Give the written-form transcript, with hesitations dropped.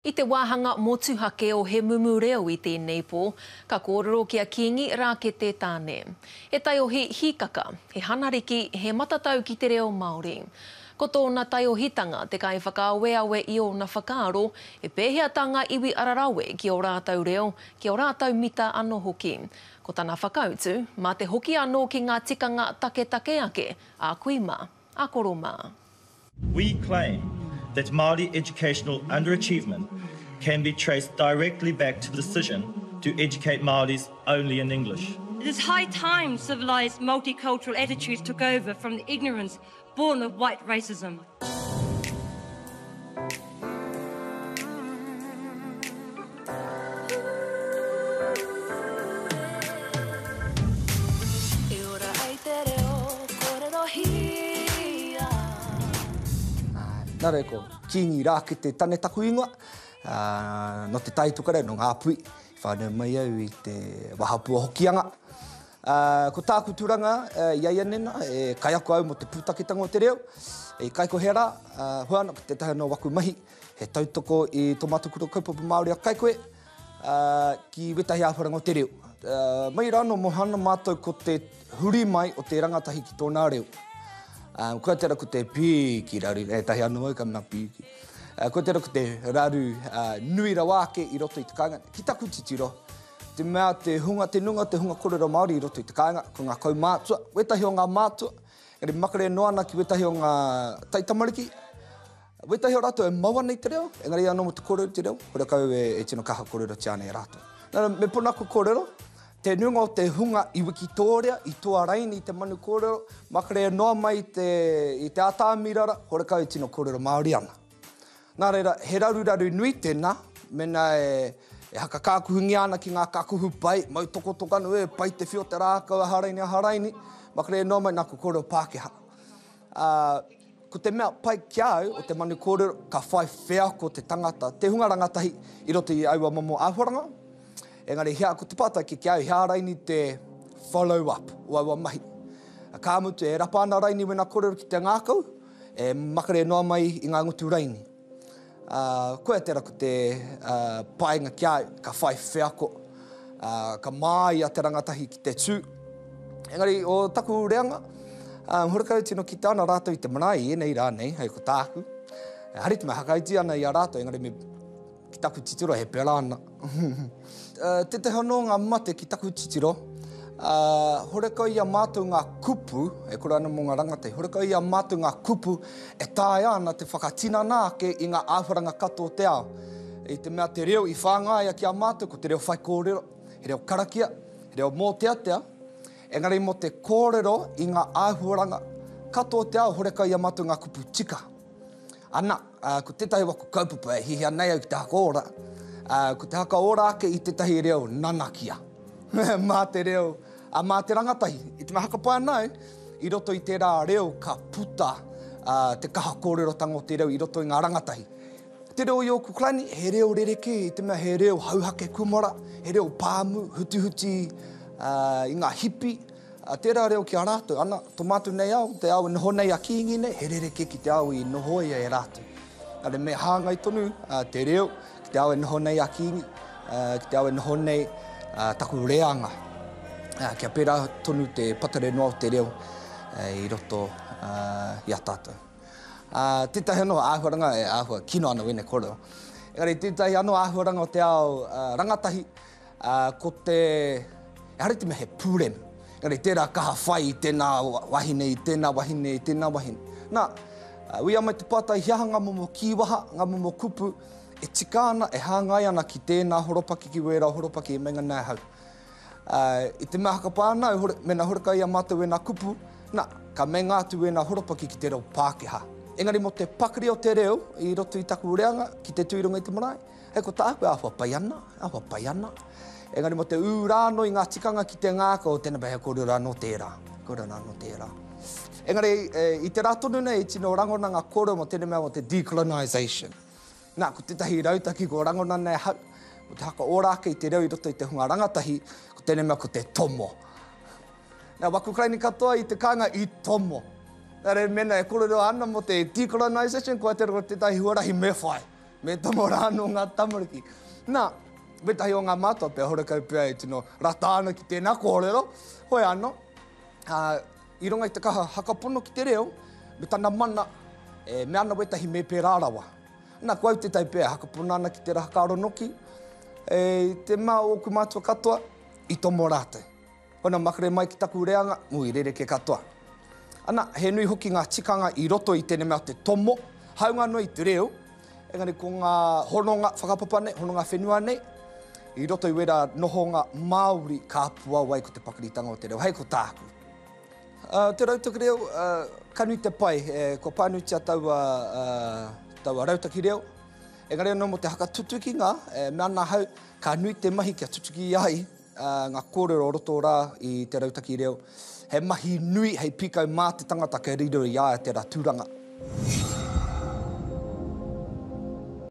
I te wāhanga motuhake o he Mumu reo I tēnei pō, ka kōrero kia Kingi Rakete-Tane. He tai o he hikaka, he hanariki, he matatau ki te reo Māori. Ko tōna tai o hitanga te kai whakaaweawe I o na whakaaro, he pēheatanga iwi ararawe ki o rātau reo, ki o rātau mita anō hoki. Ko tāna whakautu, mā te hoki anō ki ngā tikanga take ake, a kuima, a koroma. We claim that Māori educational underachievement can be traced directly back to the decision to educate Māoris only in English. It is high time civilised multicultural attitudes took over from the ignorance born of white racism. Nā reko, Kingi Rakete-Tane taku ingoa, no te taitukare no ngā pui, whānau mai au I te hapū hokianga. Ko tāku turanga, iai anena, kai ako au mo te pūtaketanga o te reo, kai ko hera, huana ko te taha no waku mahi, he tautoko I tō mātukuro kaupapa Māori a kai koe, ki wetahi āwharanga o te reo. Mai rano mo hana mātou ko te huri mai o te rangatahi ki tōnā reo. Kua tera ko te pīki raru, tahi anu au ka mea pīki. Kua tera ko te raru nui rawake I roto I te kāinga. Ki taku titiro, te mea te hunga kōrero Māori I roto I te kāinga, ko ngā kau mātua, wetahi o ngā mātua, ngari makare noana ki wetahi o ngā taitamariki. Wetahi o rato e maua nei te reo, engari anō mo te kōrero te reo, hore kau e tino kaha kōrero te ane e rato. Nara, me pona ko kōrero, te nunga o te hunga I Wikitoria, I toa raini, I te manu kōrero, makare noa mai I te ātāmirara, hore kau E tino kōrero Māori ana. Nā reira, he raru nui tēnā, mena e haka kākuhungi ana ki ngā kākuhu pai, mau toko tokanu pai te whio te rākau a haraini, makare noa mai nā ko kōrero Pākehā. Ko te mea pai ki au o te manu kōrero, ka whai whea ko te tangata, te hunga rangatahi I roto I aua momo āwharanga. Engari, hea ko te pata ki au, hea raini te follow-up o aua mahi. Ka mutu e rapana raini wena kōrero ki te ngākau, e makare noa mai I ngā ngutu raini. Koe tera ko te painga ki au, ka whai wheako, ka mai a te rangatahi ki te tū. Engari, o taku reanga, horekau tino ki tāna rātou I te manaai, nei rānei, hei ko tāku. Hariti mai hakaiti ana I a rātou, engari me ki taku titiro he perana. Te hono ngā mate ki taku titiro, horekau I a mātou ngā kupu, e kura ana mō ngā rangatai, horekau I a mātou ngā kupu e tāi ana te whakatinana ake I ngā āwharanga katoa te ao. I te mea te reo I whāngaia ki a mātou, ko te reo whai kōrero, he reo karakia, he reo mō teatea, engari mo te kōrero I ngā āwharanga katoa te ao, horekau I a mātou ngā kupu tika. Ana, ko tētahi wako kaupapa e hihia nei au ki te haka ora, ko te haka ora ake I tētahi reo nanakia. Mā te reo, mā te rangatahi, I te haka pai nau, I roto I te rā reo ka puta te kaha kōrero tango te reo I roto I ngā rangatahi. Te reo I o kuklani, he reo rereke, I te mea he reo hauhake kumara, he reo pāmu, huti I ngā hipi, tērā reo ki a rātou, ana, tō mātou nei au, te au noho nei a Kingi nei, he rereke ki te au I noho ia e rātou. Nare me hāngai tonu, te reo, ki te au e noho nei a Kingi, ki te au e noho nei taku reanga. Kia pērā tonu te patare noa o te reo I roto I a tātou. Tētahi anō āhuaranga e āhua kino ana wene kōrero. Engari, tētahi anō āhuaranga o te ao rangatahi, ko te, e hariti me he pūrem. Engari, tērā kaha whai I tēnā wahine, I tēnā wahine, I tēnā wahine. Nā, ui amai te pātai hiaha ngā momo kiwaha, ngā momo kupu, e tika ana, e hāngai ana ki tēnā horopaki ki wera, horopaki e menga nai hau. I te mea haka pāna, mena horekai a mātou e nā kupu, nā, ka me ngātu e nā horopaki ki te reo Pākehā. Engari mo te pakari o te reo, I roto I taku reanga, ki te tuirunga I te marae, hei ko tāku āwha pai ana. Engari mo te ūrāno I ngā tikanga ki te ngāka o tēnā beha kōrero anō tērā. Engari, I te rātonu nei, I tino rangona ngā kōrero mo tēnā mea mo te decolonisation. Nā, ko tētahi rautaki ko rangona nei hau, ko te haka ōrāke I te reo I roto I te hunga rangatahi, ko tēnā mea ko te tomo. Nā, waku kraini katoa I te kāinga I tomo. Nā re mena e kōrero ana mo te decolonisation, ko te tētahi huarahi me whai. me tomo rāno ngā tamariki. Nā, me tahi o ngā mātua pia horekau pia e tino rata ana ki tēnā kōrero, hoi anō. I runga i te kaha hakapono ki te reo, me tana mana, me ana wetahi me pē rārawa. Nā, kua au te tai pia hakapono ana ki te rahakaronoki, te mā o ku mātua katoa, i tomo rātou. Hona makare mai ki taku reanga, mui rere ke katoa. Ana, he nui hoki ngā tikanga i roto i tēne mea te tomo, haunga no i te reo, engari ko ngā hononga whakapapa nei, hononga whenua nei, i roto i wera noho ngā Māori ka hapū wai ko te pakiritanga o te reo, hei ko tāku. Te rautaki reo, kanui te pai, ko pānutia taua rautaki reo, engari anō mo te hakatutuki ngā, me ana hau, ka nui te mahi kia tutuki ai, ngā kōrero roto rā i te rautaki reo, he mahi nui, hei pikau mā te tangata ka riro i aia te rā tūranga.